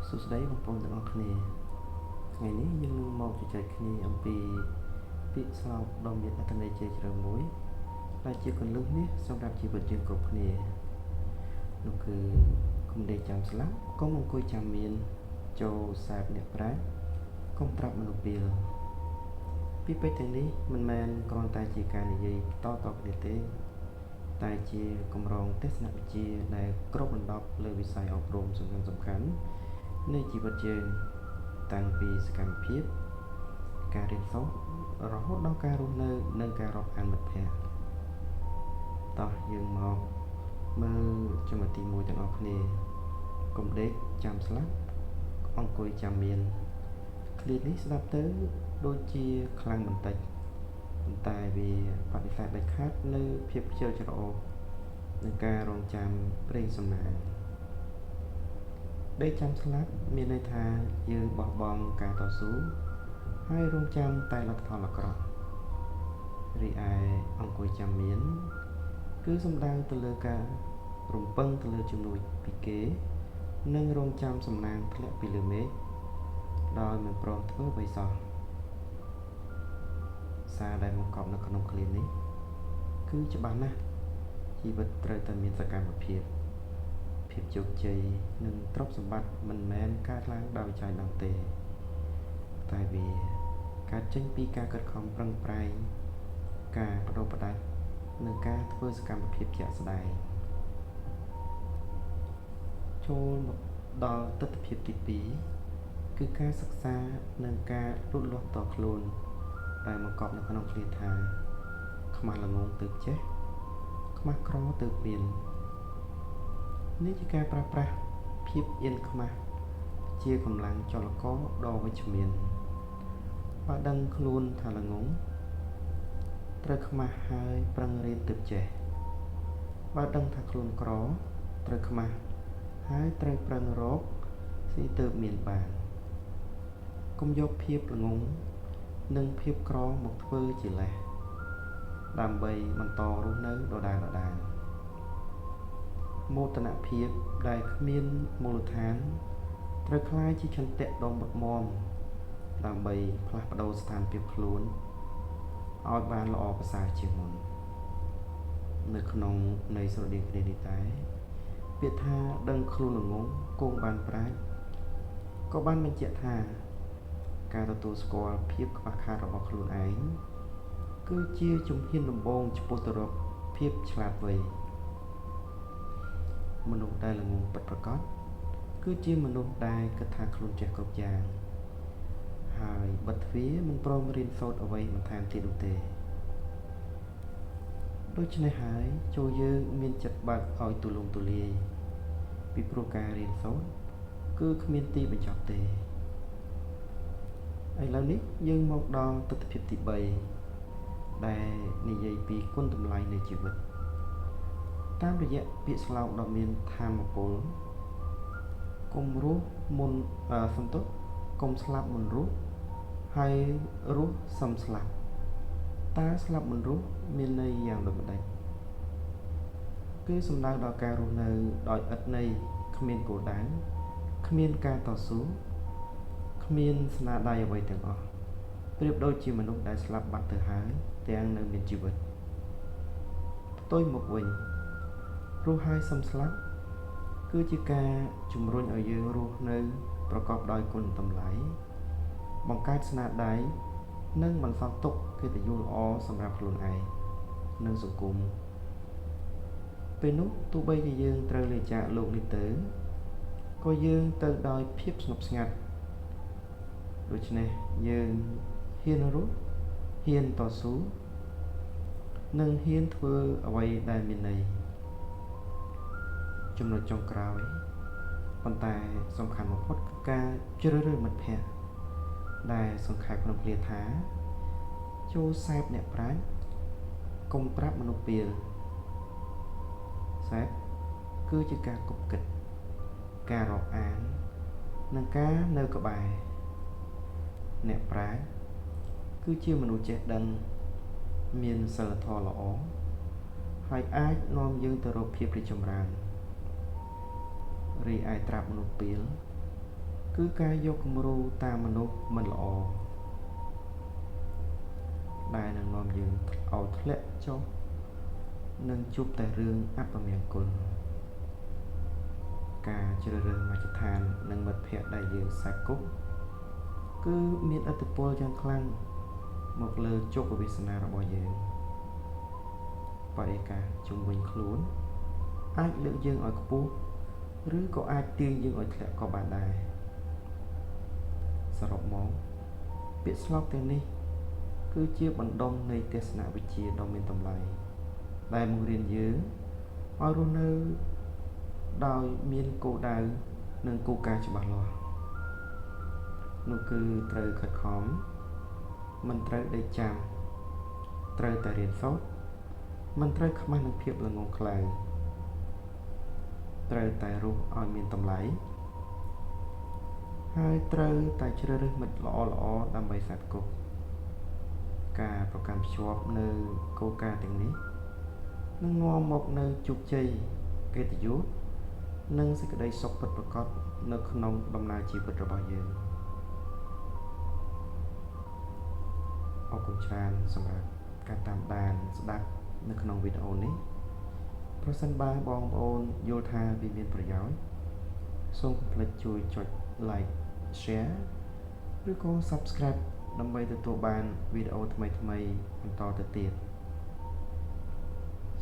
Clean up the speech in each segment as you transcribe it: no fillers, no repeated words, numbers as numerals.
សួស្តីបងប្អូនទាំងអស់គ្នាថ្ងៃនេះយើងនឹងមកជជែកគ្នាអំពីពាក្យស្លោកដ៏មានអត្ថន័យជ្រាលជ្រៅមួយដែលជាគន្លឹះមាសសម្រាប់ជីវិតយើងគ្រប់គ្នានោះគឺកុំដេកចាំស្លាប់កុំអង្គុយចាំមានចូលសាបអ្នកប្រាជ្ញកុំប្រាប់មនុស្សពាលពីពេចន៍ទាំងនេះមិនមែនគ្រាន់តែជាការនិយាយតគ្នាទេតែជាគម្រោងទស្សនវិជ្ជាដែលគ្របដណ្ដប់លើវិស័យអប់រំសំខាន់នៃជីវិតយើងតាំងពីសកម្មភាពការរៀនសូត្ររហូតដល់ការរស់នៅនិងការរាប់អានមិត្តភ័ក្តិតោះយើងមកមើលចំណុចទី1ទាំងអស់គ្នាកុំដេកចាំស្លាប់អង្គុយចាំមានឃ្លានេះស្ដាប់ទៅដូចជាខ្លាំងបន្តិចប៉ុន្តែវាបដិសេធដាច់ខាតនៅភាពខ្ជិលច្រអូសនឹងការរងចាំព្រេងសំណាងដេកចាំស្លាប់មានន័យថាយើងបោះបង់ការតស៊ូហើយរងចាំតែលទ្ធផលអាក្រក់រីឯអង្គុយចាំមានគឺសំដៅទៅលើការរំពឹងទៅលើជំនួយពីគេនិងរងចាំសំណាងធ្លាក់ពីលើមេឃដោយមិនព្រមធ្វើអ្វីសោះសារដែលបង្កប់នៅក្នុងឃ្លានេះគឺច្បាស់ណាស់ជីវិតត្រូវតែមានសកម្មភាពជោគជ័យនិងទ្រព្យសម្បត្តិមិនមែនកើតឡើងដោយចៃដន្យទេតែវាកើតចេញពីការខិតខំប្រឹងប្រែងការបដិបត្តិនិងការធ្វើសកម្មភាពជាក់ស្ដែងចូលមកដល់ទស្សនវិជ្ជាទី2គឺការសិក្សានិងការលូតលាស់តខ្លួនដែលបង្កប់នៅក្នុងឃ្លាថាខ្មាស់ល្ងងទើបចេះខ្មាស់ក្រទើបមាននេះជាការប្រើប្រាស់ភាពអៀនខ្មាស់ជាកម្លាំងចលករដ៏វិជ្ជមានបើដឹងខ្លួនថាល្ងងត្រូវខ្មាស់ហើយប្រឹងរៀនទើបចេះបើដឹងថាខ្លួនក្រត្រូវខ្មាស់ហើយត្រូវប្រឹងរកស៊ីទើបមានបានកុំយកភាពល្ងងនិងភាពក្រមកធ្វើជាលេសដើម្បីបន្តរស់នៅដដែលមោទនភាពដែលគ្មានមូលដ្ឋានត្រូវคล้ายជាឆន្ទៈដ៏មុតមមដើម្បីផ្លាស់ប្ដូរស្ថានភាពខ្លួនឲ្យបានល្អប្រសើរជាងមុននៅក្នុងន័យស្រដៀងគ្នានេះតែពាក្យថាដឹងខ្លួនល្ងងគង់បានប្រាជ្ញក៏បានបញ្ជាក់ថាការទទួលស្គាល់ភាពខ្វះខាតរបស់ខ្លួនឯងគឺជាជំហានដំបូងឆ្ពោះទៅរកភាពឆ្លាតវៃមនុស្សដែលល្ងងពិតប្រាកដគឺជាមនុស្សដែលគិតថាខ្លួនចេះគ្រប់យ៉ាងហើយបិទទ្វារមិនព្រមរៀនសូត្រអ្វីបន្ថែមទៀតនោះទេដូច្នេះហើយចូលយើងមានចិត្តបើកឲ្យទូលំទូលាយពីព្រោះការរៀនសូត្រគឺគ្មានទីបញ្ចប់ទេឥឡូវនេះយើងមកដល់ទស្សនវិជ្ជាទី3ដែលនិយាយពីគុណតម្លៃនៃជីវិតតាមរយៈពាក្យស្លោកដ៏មានថាមពលកុំរស់មុនសំទុះកុំស្លាប់មុនរស់ហើយរស់សឹមស្លាប់តើស្លាប់មុនរស់មានន័យយ៉ាងដូចម្ដេចគឺសំដៅដល់ការរស់នៅដោយឥតន័យគ្មានគោលដៅគ្មានការតស៊ូគ្មានស្នាដៃអ្វីទាំងអស់ប្រៀបដូចជាមនុស្សដែលស្លាប់បាត់ទៅហើយទាំងនៅមានជីវិតផ្ទុយមកវិញរស់ហើយសឹមស្លាប់គឺជាការជំរុញឲ្យយើងរស់នៅប្រកបដោយគុណតម្លៃបង្កើតស្នាដៃនិងបន្សល់ទុកកិត្តិយសល្អសម្រាប់ខ្លួនឯងនិងសង្គមពេលនោះទោះបីជាយើងត្រូវលាចាកលោកនេះទៅក៏យើងទៅដោយភាពស្ងប់ស្ងាត់ដូច្នេះយើងហ៊ានរស់ហ៊ានតស៊ូនិងហ៊ានធ្វើអ្វីដែលមានន័យចំណុចចុងក្រោយប៉ុន្តែសំខាន់បំផុតគឺការជ្រើសរើសមិត្តភ័ក្តិដែលសង្ខេបក្នុងឃ្លាថាចូលសេពអ្នកប្រាជ្ញកុំប្រាប់មនុស្សពាលសេពគឺជាការគប់គិតការរាប់អាននិងការនៅក្បែរអ្នកប្រាជ្ញគឺជាមនុស្សចេះដឹងមានសីលធម៌ល្អហើយអាចនាំយើងទៅរកភាពរីកចម្រើនរីឯត្រាប់មនុស្សពាល គឺការយកគំរូតាមមនុស្សមិនល្អដែលនឹងនាំយើងឲ្យធ្លាក់ចុះនិងជួបតែរឿងអពមង្គលការជ្រើសរើសមជ្ឈដ្ឋាននិងមិត្តភ័ក្តិដែលយើងសាបគប់គឺមានឥទ្ធិពលយ៉ាងខ្លាំងមកលើជោគវាសនារបស់យើងបរិយាកាសជុំវិញខ្លួនអាចលើកយើងឲ្យខ្ពស់ឬក៏អាចទាញយើងឲ្យធ្លាក់ក៏បានដែរសរុបមកពាក្យស្លោកទាំងនេះគឺជាបណ្ដុំនៃទស្សនវិជ្ជាដ៏មានតម្លៃដែលបង្រៀនយើងឲ្យរស់នៅដោយមានគោលដៅនិងគោលការណ៍ច្បាស់លាស់នោះគឺត្រូវខិតខំមិនត្រូវដេកចាំត្រូវតែរៀនសូត្រមិនត្រូវខ្មាស់នឹងភាពល្ងងខ្លៅត្រូវតែរស់ឲ្យមានតម្លៃហើយត្រូវតែជ្រើសរើសមិត្តល្អៗដើម្បីសាបគប់ការប្រកាន់ភ្ជាប់នៅគោលការណ៍ទាំងនេះនឹងនាំមកនូវជោគជ័យកិត្តិយសនិងសេចក្តីសុខពិតប្រាកដនៅក្នុងដំណើរជីវិតរបស់យើងអរគុណច្រើនសម្រាប់ការតាមដានស្ដាប់នៅក្នុងវីដេអូនេះប្រសិនបើបងប្អូនយល់ថាវាមានប្រយោជន៍សូមកុំភ្លេចជួយចុច like share ឬក៏ subscribe ដើម្បីទទួលបានវីដេអូថ្មីៗបន្តទៅទៀត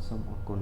សូមអរគុណ